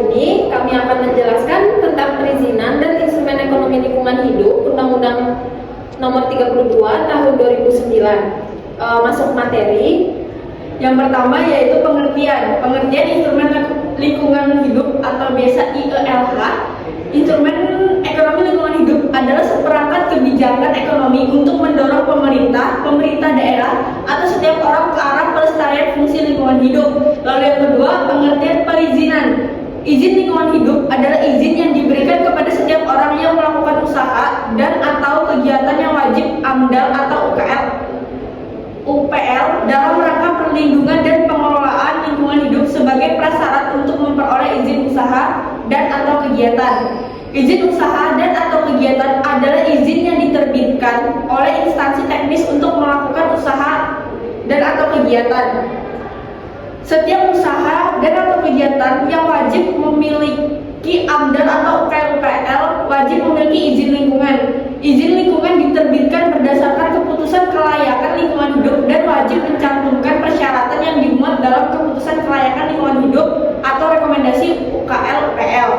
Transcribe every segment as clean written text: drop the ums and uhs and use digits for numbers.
ini kami akan menjelaskan tentang perizinan dan instrumen ekonomi lingkungan hidup Undang-Undang Nomor 32 Tahun 2009. Masuk materi. Yang pertama yaitu pengertian instrumen lingkungan hidup atau biasa IELH. Instrumen ekonomi lingkungan hidup adalah seperangkat kebijakan ekonomi untuk mendorong pemerintah daerah atau setiap orang ke arah pelestarian fungsi lingkungan hidup. Lalu yang kedua, pengertian perizinan. Izin lingkungan hidup adalah izin yang diberikan kepada setiap orang yang melakukan usaha dan atau kegiatan yang wajib AMDAL atau UPL dalam rangka perlindungan dan pengelolaan lingkungan hidup sebagai prasyarat untuk memperoleh izin usaha dan atau kegiatan. Izin usaha dan atau kegiatan adalah izin yang diterbitkan oleh instansi teknis untuk melakukan usaha dan atau kegiatan. Setiap usaha dan atau kegiatan yang wajib memiliki AMDAL atau UPL wajib memiliki izin lingkungan. Izin lingkungan diterbitkan berdasarkan keputusan kelayakan lingkungan hidup dan wajib mencantumkan persyaratan yang dimuat dalam keputusan kelayakan lingkungan hidup atau rekomendasi UKL-UPL.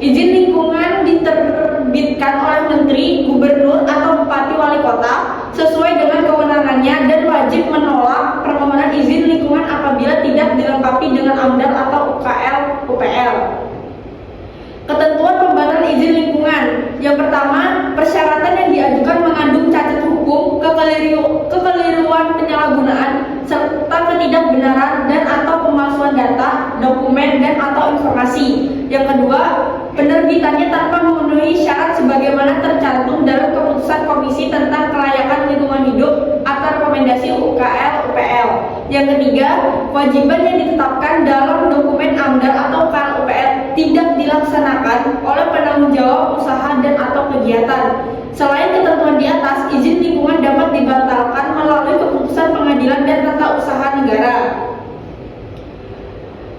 Izin lingkungan diterbitkan oleh menteri, gubernur, atau bupati wali kota sesuai dengan kewenangannya dan wajib menolak permohonan izin lingkungan apabila tidak dilengkapi dengan AMDAL atau UKL-UPL. Ketentuan pembatal izin lingkungan. Yang pertama, persyaratan yang diajukan mengandung cacat hukum, kekeliruan penyalahgunaan, serta ketidakbenaran dan atau pemalsuan data, dokumen, dan atau informasi. Yang kedua, penerbitannya tanpa memenuhi syarat sebagaimana tercantum dalam keputusan Komisi tentang Kelayakan Lingkungan Hidup atau rekomendasi UKL-UPL. Yang ketiga, kewajiban yang ditetapkan dalam dokumen AMDAL atau UKL-UPL tidak dilaksanakan oleh penanggung jawab usaha dan atau kegiatan. Selain ketentuan di atas, izin lingkungan dapat dibatalkan melalui keputusan pengadilan dan tata usaha negara.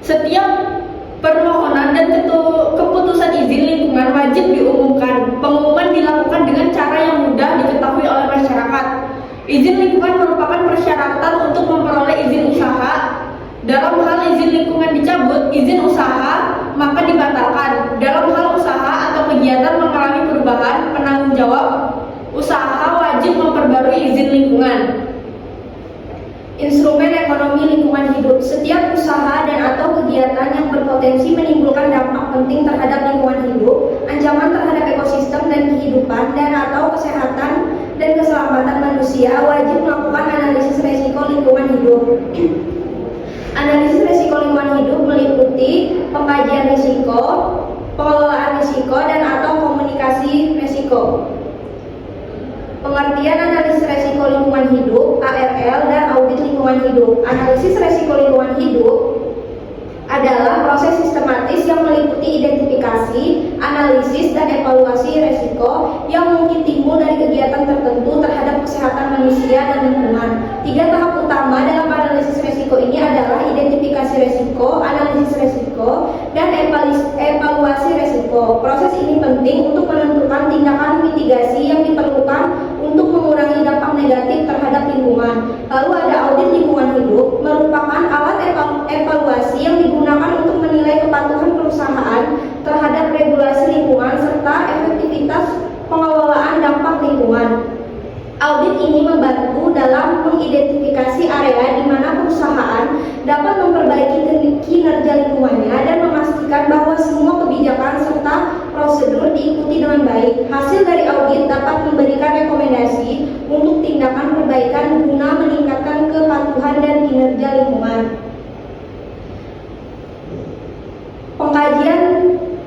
Setiap permohonan dan keputusan izin lingkungan wajib diumumkan. Pengumuman dilakukan dengan cara yang mudah diketahui oleh masyarakat. Izin lingkungan merupakan persyaratan untuk memperoleh izin usaha. Dalam hal izin lingkungan dicabut, izin usaha maka dibatalkan. Dalam hal usaha atau kegiatan mengalami perubahan, penanggung jawab usaha wajib memperbarui izin lingkungan. Instrumen ekonomi lingkungan hidup. Setiap usaha dan atau kegiatan yang berpotensi menimbulkan dampak penting terhadap lingkungan hidup, ancaman terhadap ekosistem dan kehidupan dan atau kesehatan dan keselamatan manusia wajib melakukan analisis resiko lingkungan hidup. Analisis resiko lingkungan hidup meliputi pengkajian risiko, pengelolaan risiko, dan atau komunikasi risiko. Pengertian analisis resiko lingkungan hidup (ARL) dan audit lingkungan hidup. Analisis resiko lingkungan hidup adalah proses sistematis yang meliputi identifikasi, analisis, dan evaluasi resiko yang mungkin timbul dari kegiatan tertentu terhadap kesehatan manusia dan lingkungan. 3 tahap utama dalam analisis resiko ini adalah identifikasi resiko, analisis resiko, dan evaluasi resiko. Proses ini penting untuk menentukan tindakan mitigasi yang diperlukan untuk mengurangi dampak negatif terhadap lingkungan. Lalu ada audit lingkungan hidup, merupakan alat evaluasi yang digunakan untuk menilai kepatuhan perusahaan terhadap regulasi lingkungan serta efektivitas pengelolaan dampak lingkungan. Audit ini membantu dalam mengidentifikasi area di mana perusahaan dapat memperbaiki kinerja lingkungannya dan memastikan bahwa semua kebijakan serta prosedur diikuti dengan baik. Hasil dari audit dapat memberikan rekomendasi untuk tindakan perbaikan guna meningkatkan kepatuhan dan kinerja lingkungan. Pengkajian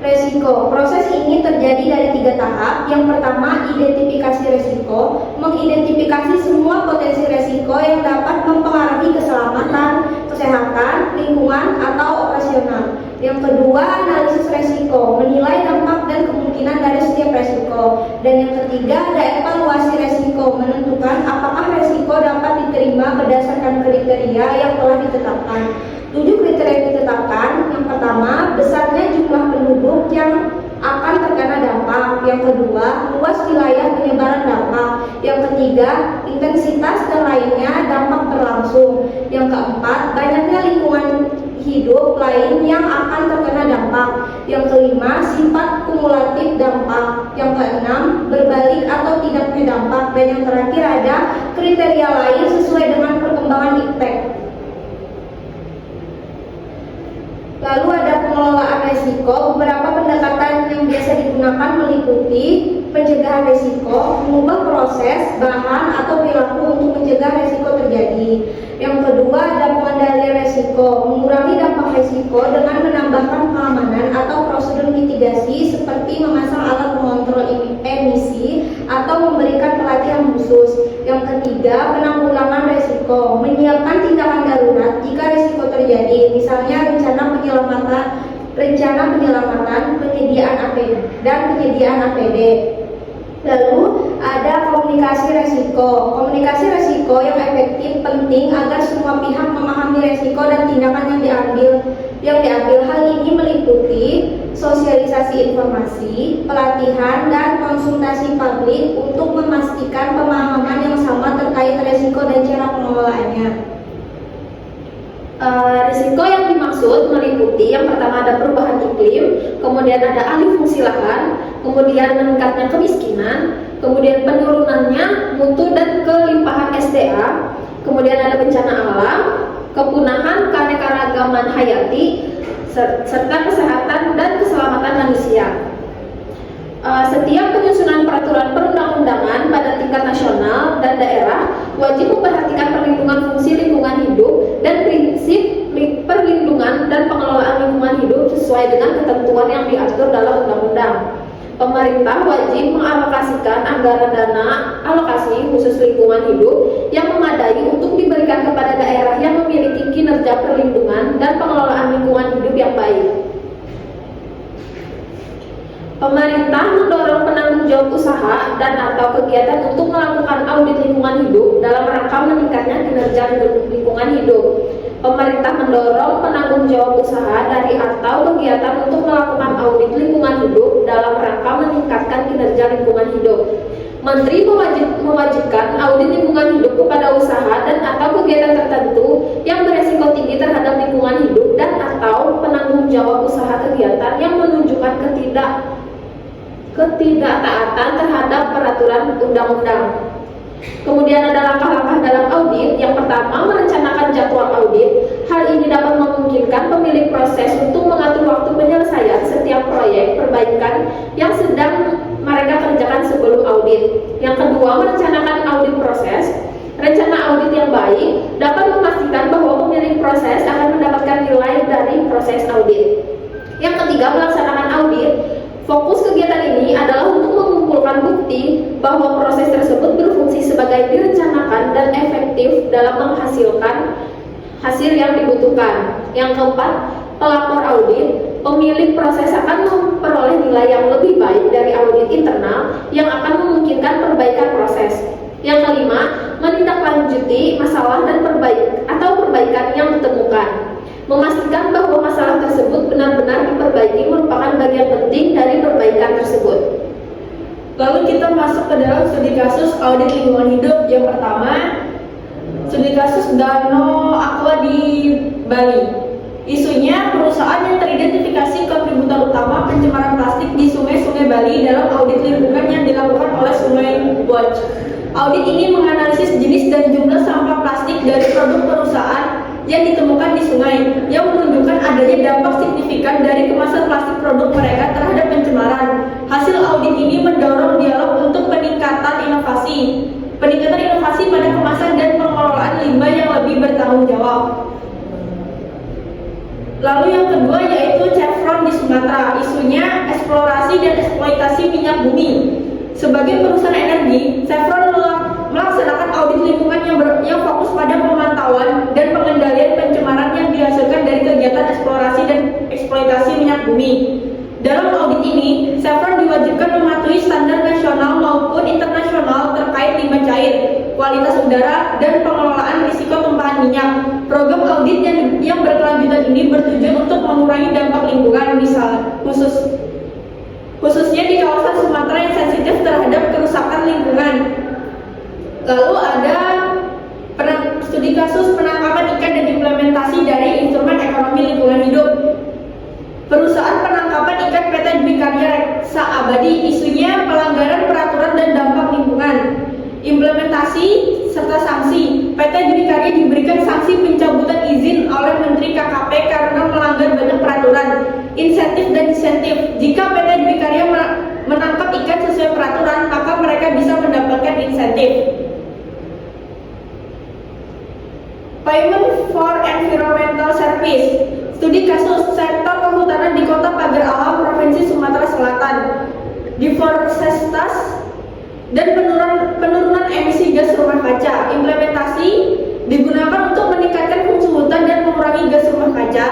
resiko. Proses ini terjadi dari 3 tahap. Yang pertama, identifikasi resiko, mengidentifikasi semua potensi resiko yang dapat mempengaruhi keselamatan, kesehatan, lingkungan, atau operasional. Yang kedua, analisis resiko, menilai dampak dan kemungkinan dari setiap resiko. Dan yang ketiga, ada evaluasi resiko, menentukan apakah resiko dapat diterima berdasarkan kriteria yang telah ditetapkan. 7 kriteria yang ditetapkan. Yang pertama, besarnya jumlah penduduk yang akan terkena dampak. Yang kedua, luas wilayah penyebaran dampak. Yang ketiga, intensitas dan lainnya dampak berlangsung. Yang keempat, banyaknya lingkungan hidup lain yang akan terkena dampak. dampak. Yang kelima, sifat kumulatif dampak. Yang keenam, berbalik atau tidaknya dampak. Dan yang terakhir ada kriteria lain sesuai dengan perkembangan iptek. Lalu ada pengelolaan resiko. Beberapa pendekatan yang biasa digunakan meliputi pencegahan resiko, mengubah proses, bahan, atau perilaku untuk mencegah resiko terjadi. Yang kedua ada pengendalian resiko, mengurangi dampak resiko dengan menambahkan pengamanan atau prosedur mitigasi seperti memasang alat pengontrol emisi atau memberikan pelatihan khusus. Yang ketiga, penanggulangan resiko, menyiapkan tindakan darurat jika resiko terjadi, misalnya rencana penyelamatan, penyediaan APD dan penyediaan APD. Lalu ada komunikasi resiko. Komunikasi resiko yang efektif penting agar semua pihak memahami resiko dan tindakan yang diambil. Hal ini meliputi sosialisasi informasi, pelatihan, dan konsultasi publik untuk memastikan pemahaman yang sama terkait resiko dan cara pengelolaannya. Risiko yang dimaksud meliputi yang pertama ada perubahan iklim, kemudian ada alih fungsi lahan, kemudian meningkatnya kemiskinan, kemudian penurunannya mutu dan kelimpahan SDA, kemudian ada bencana alam, kepunahan keanekaragaman hayati, serta kesehatan dan keselamatan manusia. Setiap penyusunan peraturan perundang-undangan pada tingkat nasional dan daerah wajib memperhatikan perlindungan fungsi lingkungan hidup dan prinsip perlindungan dan pengelolaan lingkungan hidup sesuai dengan ketentuan yang diatur dalam undang-undang. Pemerintah wajib mengalokasikan anggaran dana alokasi khusus lingkungan hidup yang memadai untuk diberikan kepada daerah yang memiliki kinerja perlindungan dan pengelolaan lingkungan hidup yang baik. Pemerintah mendorong penanggung jawab usaha dan atau kegiatan untuk melakukan audit lingkungan hidup dalam rangka meningkatnya kinerja lingkungan hidup. Pemerintah mendorong penanggung jawab usaha dari atau kegiatan untuk melakukan audit lingkungan hidup dalam rangka meningkatkan kinerja lingkungan hidup. Menteri mewajibkan audit lingkungan hidup kepada usaha dan atau kegiatan tertentu yang beresiko tinggi terhadap lingkungan hidup dan atau penanggung jawab usaha kegiatan yang menunjukkan ketidaktaatan terhadap peraturan undang-undang. Kemudian ada langkah-langkah dalam audit. Yang pertama, merencanakan jadwal audit. Hal ini dapat memungkinkan pemilik proses untuk mengatur waktu penyelesaian setiap proyek perbaikan yang sedang mereka kerjakan sebelum audit. Yang kedua, merencanakan audit proses. Rencana audit yang baik dapat memastikan bahwa pemilik proses akan mendapatkan nilai dari proses audit. Yang ketiga, melaksanakan audit. Fokus kegiatan ini adalah untuk mengumpulkan bukti bahwa proses tersebut berfungsi sebagai direncanakan dan efektif dalam menghasilkan hasil yang dibutuhkan. Yang keempat, pelapor audit. Pemilik proses akan memperoleh nilai yang lebih baik dari audit internal yang akan memungkinkan perbaikan proses. Yang kelima, menindaklanjuti masalah dan perbaikan yang ditemukan. Memastikan bahwa masalah tersebut benar-benar diperbaiki merupakan bagian penting dari perbaikan tersebut. Lalu kita masuk ke dalam studi kasus audit lingkungan hidup. Yang pertama, studi kasus Danau Aqua di Bali. Isunya perusahaan yang teridentifikasi kontributor utama pencemaran plastik di sungai-sungai Bali dalam audit lingkungan yang dilakukan oleh Sungai Watch. Audit ini menganalisis jenis dan jumlah sampah plastik dari produk perusahaan yang ditemukan di sungai yang menunjukkan adanya dampak signifikan dari kemasan plastik produk mereka terhadap pencemaran. Hasil audit ini mendorong dialog untuk peningkatan inovasi pada kemasan dan pengelolaan limbah yang lebih bertanggung jawab. Lalu yang kedua yaitu Chevron di Sumatera. Isunya eksplorasi dan eksploitasi minyak bumi. Sebagai perusahaan energi, Chevron melaksanakan audit lingkungan yang fokus pada pemantauan dan pengendalian pencemaran yang dihasilkan dari kegiatan eksplorasi dan eksploitasi minyak bumi. Dalam audit ini, Chevron diwajibkan mematuhi standar nasional maupun internasional terkait limbah cair, kualitas udara, dan pengelolaan risiko tumpahan minyak. Program audit yang berkelanjutan ini bertujuan untuk mengurangi dampak lingkungan, khususnya di kawasan Sumatera yang sensitif terhadap kerusakan lingkungan. Lalu ada studi kasus penangkapan ikan dan implementasi dari instrumen ekonomi lingkungan hidup. Perusahaan Saabadi, isunya pelanggaran peraturan dan dampak lingkungan. Implementasi serta sanksi. PT Dwikarya diberikan sanksi pencabutan izin oleh Menteri KKP karena melanggar banyak peraturan, insentif dan disentif. Jika PT Dwikarya menangkap ikan sesuai peraturan, maka mereka bisa mendapatkan insentif. Payment for Environmental Service. Studi kasus sektor kehutanan di Kota Pagar Alam, Provinsi Sumatera Selatan. Deforestasi dan penurunan emisi gas rumah kaca. Implementasi digunakan untuk meningkatkan fungsi hutan dan mengurangi gas rumah kaca.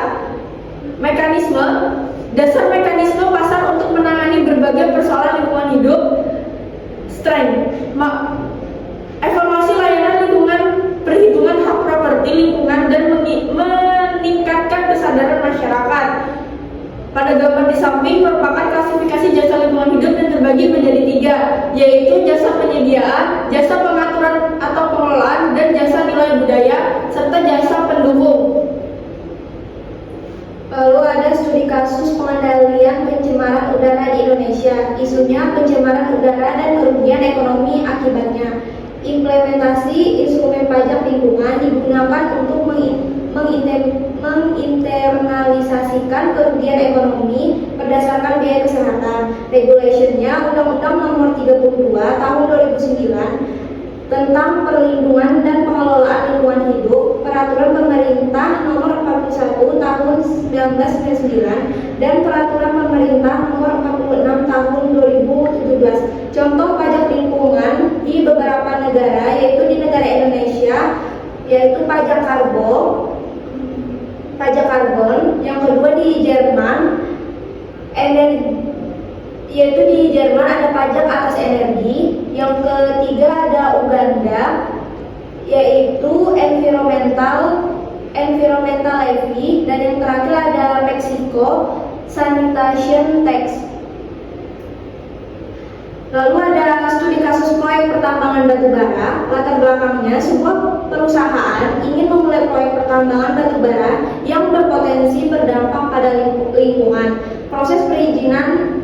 Mekanisme, dasar mekanisme pasar untuk menangani berbagai persoalan lingkungan hidup. Strength, evaluasi layanan lingkungan, perhitungan hak properti lingkungan dan meningkatkan kesadaran masyarakat. Pada gambar di samping merupakan klasifikasi jasa lingkungan hidup yang terbagi menjadi 3, yaitu jasa penyediaan, jasa pengaturan atau pengelolaan, dan jasa nilai budaya, serta jasa pendukung. Lalu ada studi kasus pengendalian pencemaran udara di Indonesia. Isunya pencemaran udara dan kerugian ekonomi akibatnya. Implementasi instrumen pajak lingkungan digunakan untuk menginternalisasikan kerugian ekonomi berdasarkan biaya kesehatan. Regulationnya Undang-Undang Nomor 32 Tahun 2009 tentang perlindungan dan pengelolaan lingkungan hidup, Peraturan Pemerintah Nomor 41 Tahun 1999 dan Peraturan Pemerintah Nomor 46 Tahun 2017. Contoh pajak lingkungan di beberapa negara, yaitu di negara Indonesia, yaitu pajak karbon, yang kedua di Jerman, yaitu di Jerman ada pajak atas energi, yang ketiga ada Uganda, yaitu environmental levy, dan yang terakhir ada Meksiko, sanitation tax. Lalu ada studi kasus proyek pertambangan batubara. Latar belakangnya, sebuah perusahaan ingin memulai proyek pertambangan batubara yang berpotensi berdampak pada lingkungan. Proses perizinan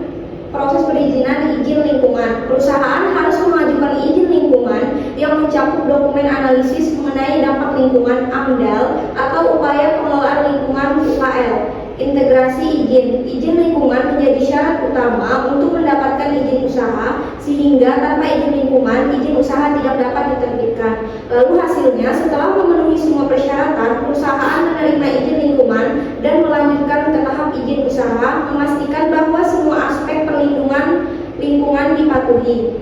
izin lingkungan. Perusahaan harus mengajukan izin lingkungan yang mencakup dokumen analisis mengenai dampak lingkungan (AMDAL) atau upaya pengelolaan lingkungan (UKL). Integrasi izin lingkungan menjadi syarat utama untuk mendapatkan izin usaha, sehingga tanpa izin lingkungan, izin usaha tidak dapat diterbitkan. Lalu hasilnya, setelah memenuhi semua persyaratan, perusahaan menerima izin lingkungan dan melanjutkan ke tahap izin usaha, memastikan bahwa semua aspek perlindungan lingkungan dipatuhi.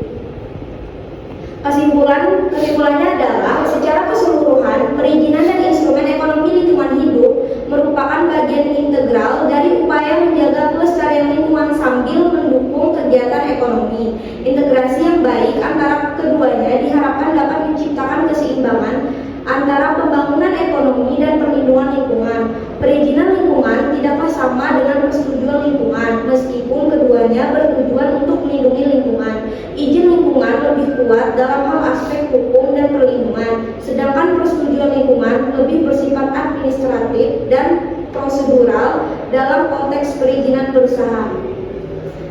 Kesimpulannya adalah, secara keseluruhan, perizinan dan instrumen ekonomi lingkungan hidup merupakan bagian integral dari upaya menjaga pelestarian lingkungan sambil mendukung kegiatan ekonomi. Integrasi yang baik antara keduanya diharapkan dapat menciptakan keseimbangan antara pembangunan ekonomi dan perlindungan lingkungan. Perizinan lingkungan tidaklah sama dengan persetujuan lingkungan, meskipun keduanya bertujuan untuk melindungi lingkungan. Izin lingkungan lebih kuat dalam hal aspek hukum dan perlindungan, sedangkan persetujuan lingkungan lebih bersifat administratif dan prosedural dalam konteks perizinan berusaha.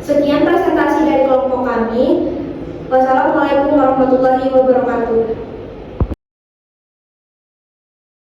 Sekian presentasi dari kelompok kami. Wassalamualaikum warahmatullahi wabarakatuh.